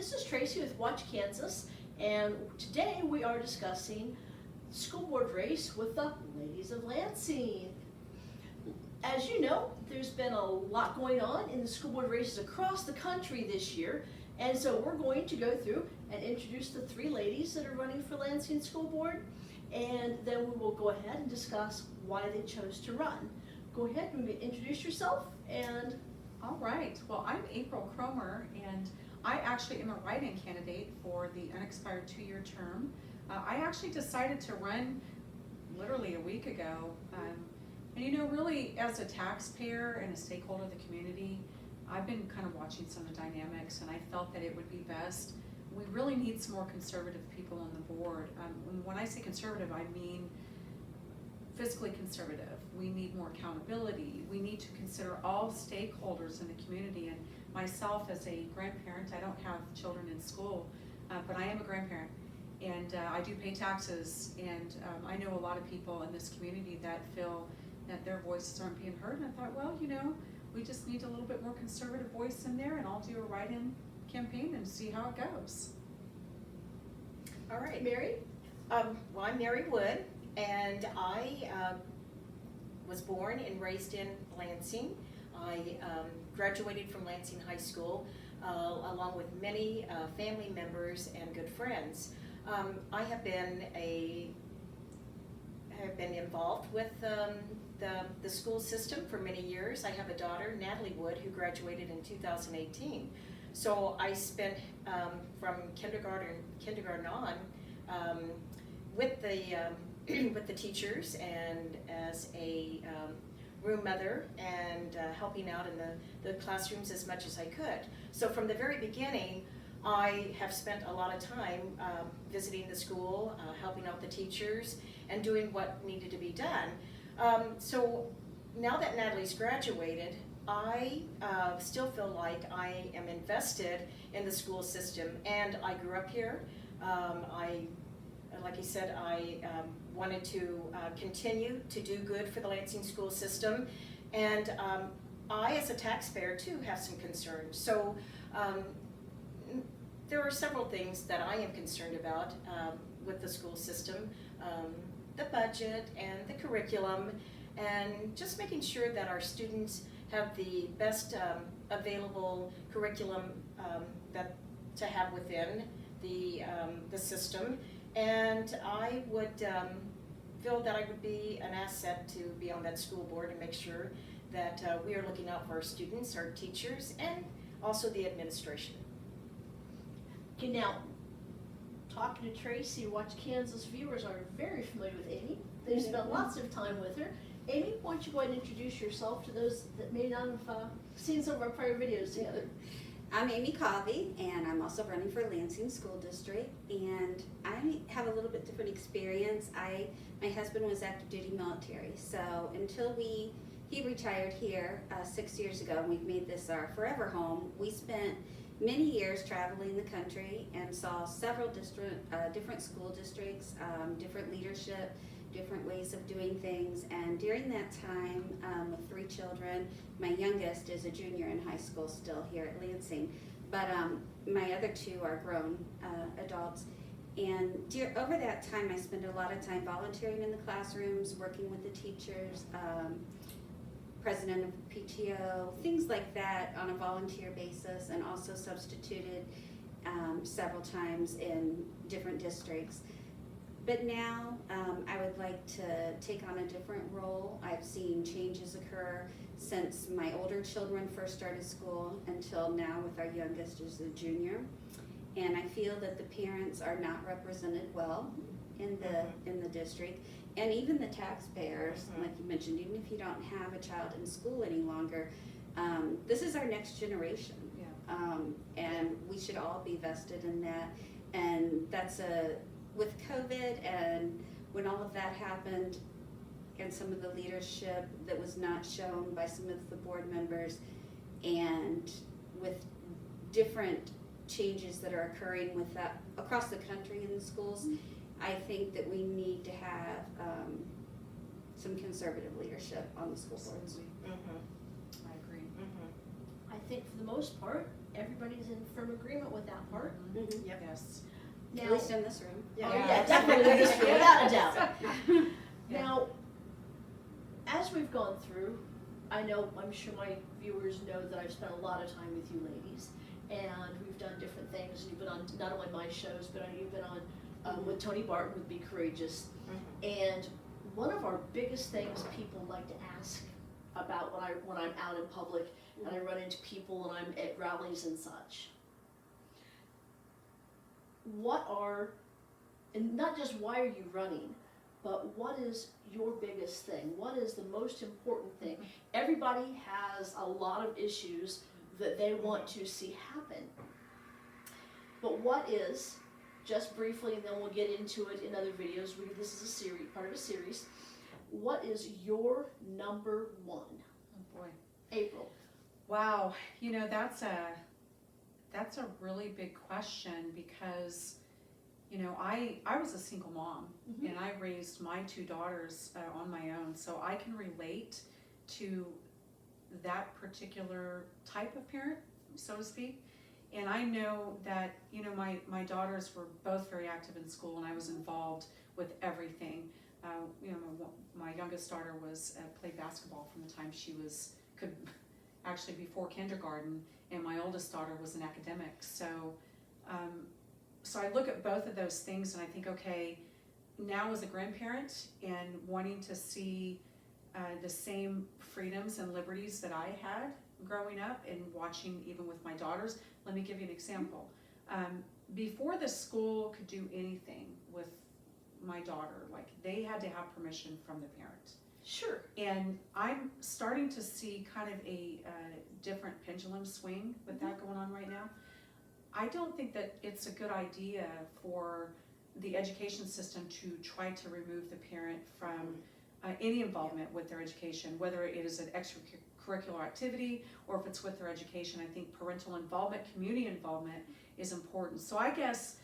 This is Tracy with Watch Kansas, and today we are discussing the school board race with the Ladies of Lansing. As you know, there's been a lot going on in the school board races across the country this year, and so we're going to go through and introduce the three ladies that are running for Lansing School Board, and then we will go ahead and discuss why they chose to run. Go ahead and introduce yourself. And all right, well, I'm April Cromer, and I actually am a write-in candidate for the unexpired 2-year term. I actually decided to run literally a week ago. And you know, really as a taxpayer and a stakeholder of the community, I've been kind of watching some of the dynamics, and I felt that it would be best. We really need some more conservative people on the board. When I say conservative, I mean fiscally conservative. We need more accountability. We need to consider all stakeholders in the community. And myself as a grandparent, I don't have children in school, but I am a grandparent, and I do pay taxes, and I know a lot of people in this community that feel that their voices aren't being heard. And I thought, well, you know, we just need a little bit more conservative voice in there, and I'll do a write-in campaign and see how it goes. All right, Mary? well, I'm Mary Wood, and I was born and raised in Lansing. I graduated from Lansing High School along with many family members and good friends. I have been involved with the school system for many years. I have a daughter, Natalie Wood, who graduated in 2018. So I spent from kindergarten on with the teachers and as a room mother and helping out in the classrooms as much as I could. So from the very beginning, I have spent a lot of time visiting the school, helping out the teachers, and doing what needed to be done. So now that Natalie's graduated, I still feel like I am invested in the school system, and I grew up here. Like I said, I wanted to continue to do good for the Lansing school system, and I, as a taxpayer, too, have some concerns. So there are several things that I am concerned about with the school system, the budget and the curriculum, and just making sure that our students have the best available curriculum that to have within the system. And I would feel that I would be an asset to be on that school board and make sure that we are looking out for our students, our teachers, and also the administration. Okay, now, talking to Tracy, Watch Kansas viewers are very familiar with Amy. They've spent lots of time with her. Amy, why don't you go ahead and introduce yourself to those that may not have seen some of our prior videos together. I'm Amy Cawvey, and I'm also running for Lansing School District, and I have a little bit different experience. My husband was active duty military, so until he retired here 6 years ago, and we've made this our forever home, we spent many years traveling the country and saw several different school districts, different leadership, different ways of doing things. And during that time, with 3 children, my youngest is a junior in high school still here at Lansing, but my other 2 are grown adults. And over that time, I spent a lot of time volunteering in the classrooms, working with the teachers, president of PTO, things like that on a volunteer basis, and also substituted several times in different districts. But now I would like to take on a different role. I've seen changes occur since my older children first started school until now with our youngest as a junior. And I feel that the parents are not represented well in the district, and even the taxpayers, like you mentioned, even if you don't have a child in school any longer, this is our next generation. Yeah. And we should all be vested in that. And that's with COVID, and when all of that happened, and some of the leadership that was not shown by some of the board members, and with different changes that are occurring with that across the country in the schools, I think that we need to have some conservative leadership on the school boards. I agree. I think for the most part, everybody's in firm agreement with that part. Mhm. Yep. Yes. Now, At least in this room. oh, Yeah. yeah, definitely, that is true, without a doubt. Now, as we've gone through, I'm sure my viewers know that I've spent a lot of time with you ladies, and we've done different things. You've been on not only my shows, but you've been on with Tony Barton with Be Courageous. And one of our biggest things people like to ask about when I'm out in public and I run into people and I'm at rallies and such, and not just why are you running, but what is your biggest thing? What is the most important thing? Everybody has a lot of issues that they want to see happen. But what is, just briefly, and then we'll get into it in other videos, this is a series, part of a series, what is your number one? Oh boy. April. Wow, that's a really big question because, I was a single mom and I raised my two daughters on my own, so I can relate to that particular type of parent, so to speak. And I know that, my daughters were both very active in school and I was involved with everything. My youngest daughter played basketball from the time she could actually before kindergarten, and my oldest daughter was an academic. So I look at both of those things and I think, okay, now as a grandparent and wanting to see the same freedoms and liberties that I had growing up and watching even with my daughters. Let me give you an example. Before the school could do anything with my daughter, like they had to have permission from the parent. Sure. And I'm starting to see kind of a different pendulum swing with that going on right now. I don't think that it's a good idea for the education system to try to remove the parent from any involvement with their education, whether it is an extracurricular activity or if it's with their education. I think parental involvement, community involvement is important. So I guess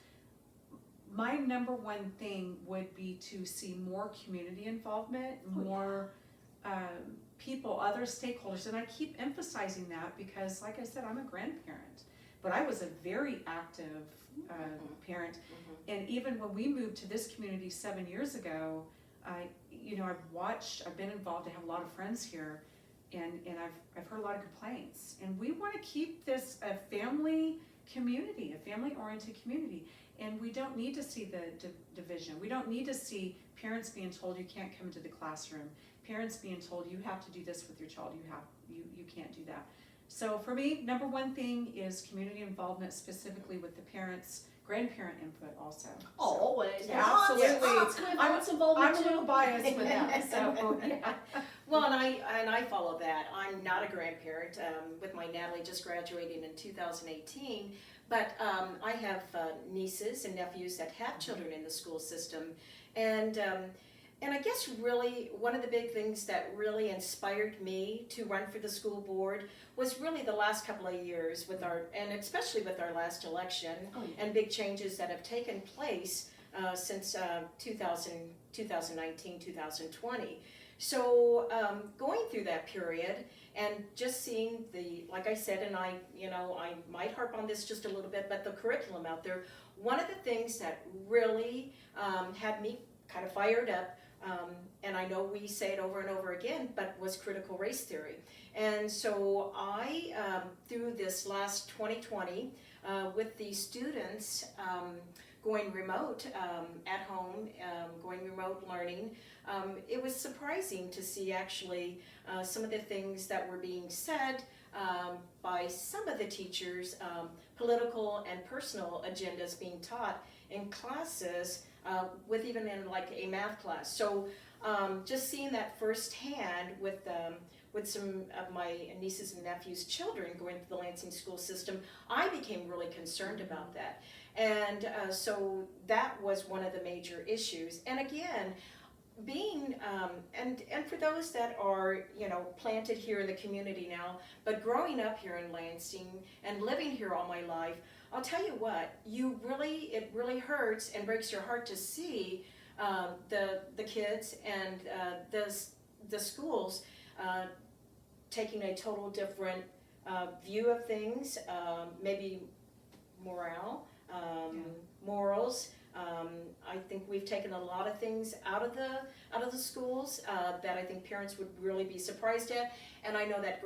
my number one thing would be to see more community involvement, more people, other stakeholders. And I keep emphasizing that because, like I said, I'm a grandparent, but I was a very active parent. And even when we moved to this community 7 years ago, I've been involved. I have a lot of friends here, and I've heard a lot of complaints. And we want to keep this a family community, a family-oriented community. And we don't need to see the division. We don't need to see parents being told you can't come into the classroom, parents being told you have to do this with your child, you can't do that. So for me, number one thing is community involvement, specifically with the parents, grandparent input also. Oh, So, always. yeah, absolutely. Aunts involvement I'm a little too. biased with that, so yeah. Well, and I follow that. I'm not a grandparent, with my Natalie just graduating in 2018, but I have nieces and nephews that have children in the school system, and I guess really one of the big things that really inspired me to run for the school board was really the last couple of years and especially with our last election and big changes that have taken place since 2019, 2020. So going through that period and just seeing like I said, and I might harp on this just a little bit, but the curriculum out there, one of the things that really had me kind of fired up, and I know we say it over and over again, but was critical race theory. And so I, through this last 2020, with the students going remote at home, going remote learning, it was surprising to see actually some of the things that were being said by some of the teachers, political and personal agendas being taught in classes, with even in like a math class. So just seeing that firsthand with some of my nieces and nephews' children going through the Lansing school system, I became really concerned about that. And so that was one of the major issues. And again, being, and for those that are, planted here in the community now, but growing up here in Lansing and living here all my life, I'll tell you what, it really hurts and breaks your heart to see the kids and the schools taking a total different view of things, maybe morale, morals. I think we've taken a lot of things out of the schools that I think parents would really be surprised at, and I know that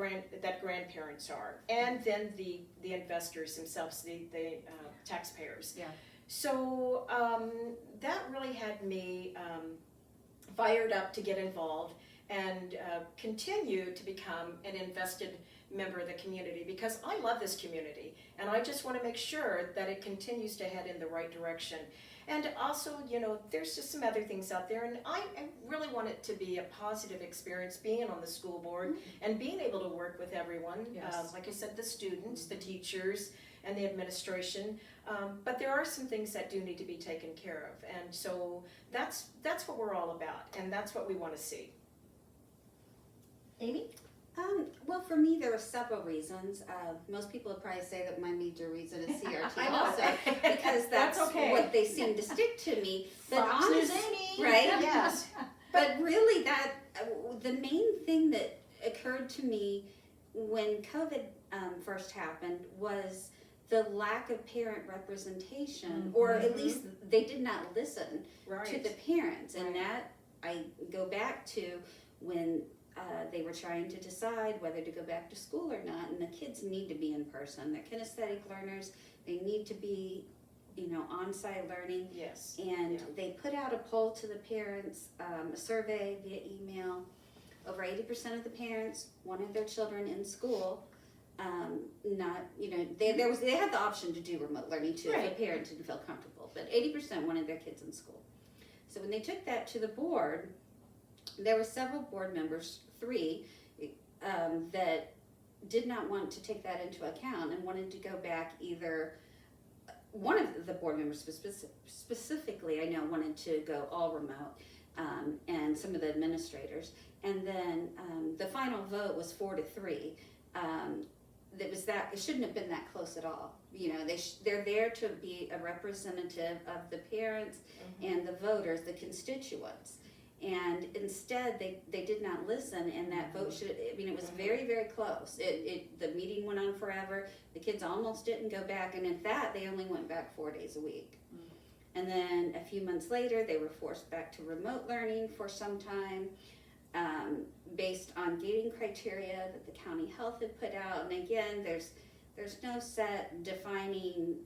grandparents are, and then the investors themselves, the taxpayers. Yeah. So that really had me fired up to get involved and continue to become an invested member of the community, because I love this community and I just want to make sure that it continues to head in the right direction. And also, you know, there's just some other things out there, and I really want it to be a positive experience being on the school board and being able to work with everyone. Yes. Like I said, the students, the teachers, and the administration. But there are some things that do need to be taken care of, and so that's what we're all about, and that's what we want to see. Amy? Well, for me, there were several reasons. Most people would probably say that my major reason is CRT I know. also, because that's okay. what they seem to stick to me. But Fox News honest, Amy. right? Yes. But really, that the main thing that occurred to me when COVID first happened was the lack of parent representation, or at least they did not listen Right. to the parents, and Right. that I go back to when they were trying to decide whether to go back to school or not, and the kids need to be in person. They're kinesthetic learners. They need to be, you know, on-site learning. Yes. And Yeah. they put out a poll to the parents, a survey via email. Over 80% of the parents wanted their children in school. Not, you know, they had the option to do remote learning too if Right. a parent didn't feel comfortable, but 80% wanted their kids in school. So when they took that to the board, there were several board members, 3, that did not want to take that into account and wanted to go back. Either one of the board members specifically, I know, wanted to go all remote, and some of the administrators. And then the final vote was 4-3. It shouldn't have been that close at all. You know, they're there to be a representative of the parents and the voters, the constituents. And instead, they did not listen, and that vote it was very, very close. The meeting went on forever. The kids almost didn't go back, and in that, they only went back 4 days a week. And then a few months later, they were forced back to remote learning for some time, based on gating criteria that the county health had put out. And again, there's no set defining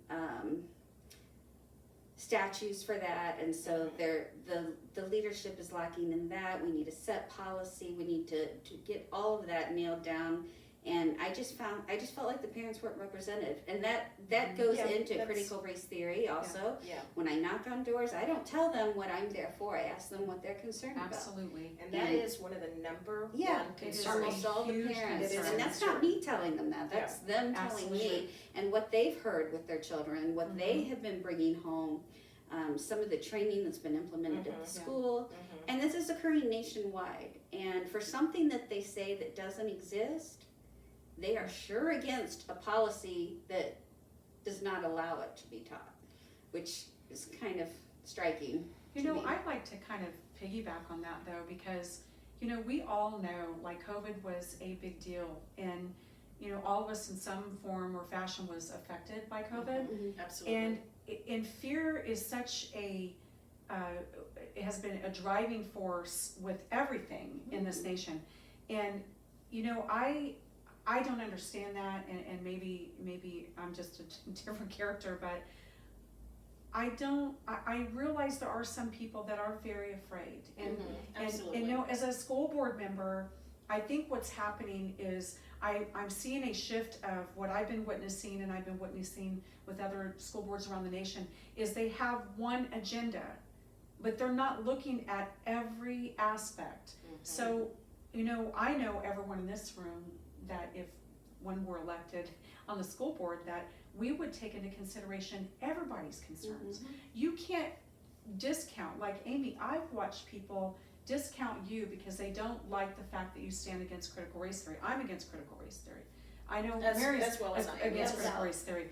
statutes for that, and so the leadership is lacking in that. We need a set policy. We need to get all of that nailed down. And I just felt like the parents weren't represented, and that goes into critical race theory also. Yeah. When I knock on doors, I don't tell them what I'm there for. I ask them what they're concerned Absolutely. And that is one of the number Yeah, one it is concerns. almost all the huge parents, concern. and that's not me telling them that. That's them telling me Absolutely. and what they've heard with their children, what they have been bringing home, some of the training that's been implemented at the school, and this is occurring nationwide. And for something that they say that doesn't exist, they are sure against a policy that does not allow it to be taught, which is kind of striking. You to know, me. I'd like to kind of piggyback on that though, because, you know, we all know like COVID was a big deal, and, you know, all of us in some form or fashion was affected by COVID. Absolutely. And fear is such it has been a driving force with everything in this nation. And, you know, I don't understand that, and maybe I'm just a different character, but I realize there are some people that are very afraid. And, Absolutely. and you know, as a school board member, I think what's happening is I'm seeing a shift of what I've been witnessing, and I've been witnessing with other school boards around the nation, is they have one agenda, but they're not looking at every aspect. So, you know, I know everyone in this room that when we're elected on the school board, that we would take into consideration everybody's concerns. You can't discount, like Amy, I've watched people discount you because they don't like the fact that you stand against critical race theory. I'm against critical race theory. I know Mary's as well as I am. against Yes. critical race theory.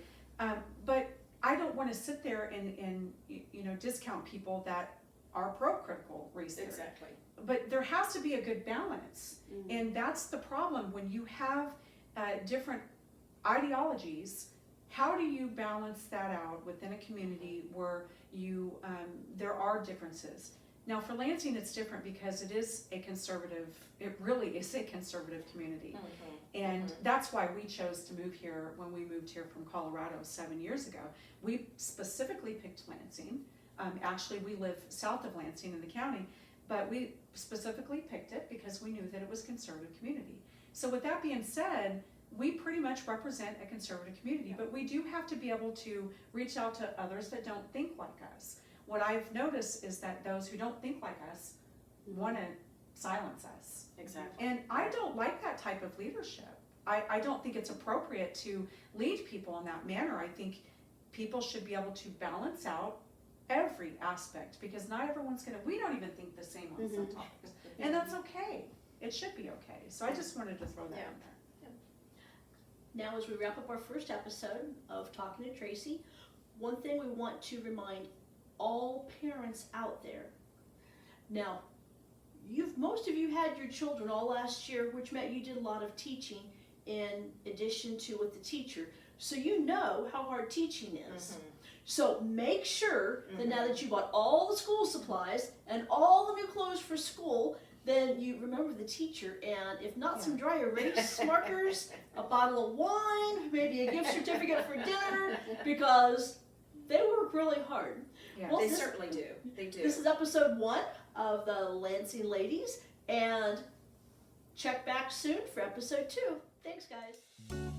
But I don't want to sit there and you know, discount people that are pro-critical race theory. Exactly. But there has to be a good balance, and that's the problem when you have different ideologies, how do you balance that out within a community where you, there are differences? Now for Lansing, it's different because it is a conservative, it really is a conservative community. And that's why we chose to move here when we moved here from Colorado 7 years ago. We specifically picked Lansing. Actually, we live south of Lansing in the county, but we specifically picked it because we knew that it was a conservative community. So with that being said, we pretty much represent a conservative community, but we do have to be able to reach out to others that don't think like us. What I've noticed is that those who don't think like us want to silence us. Exactly. And I don't like that type of leadership. I don't think it's appropriate to lead people in that manner. I think people should be able to balance out every aspect, because not everyone's we don't even think the same on some topics. And that's okay. It should be okay. So I just wanted to throw that in there. Now, as we wrap up our first episode of Talking to Tracy, one thing we want to remind all parents out there. Now, most of you had your children all last year, which meant you did a lot of teaching in addition to with the teacher. So you know how hard teaching is. So make sure that now that you bought all the school supplies and all the new clothes for school, then you remember the teacher, and if not some dry erase markers, a bottle of wine, maybe a gift certificate for dinner, because they work really hard. Yeah. Well, They certainly do. They do. This is episode 1 of the Lansing Ladies, and check back soon for episode 2. Thanks, guys.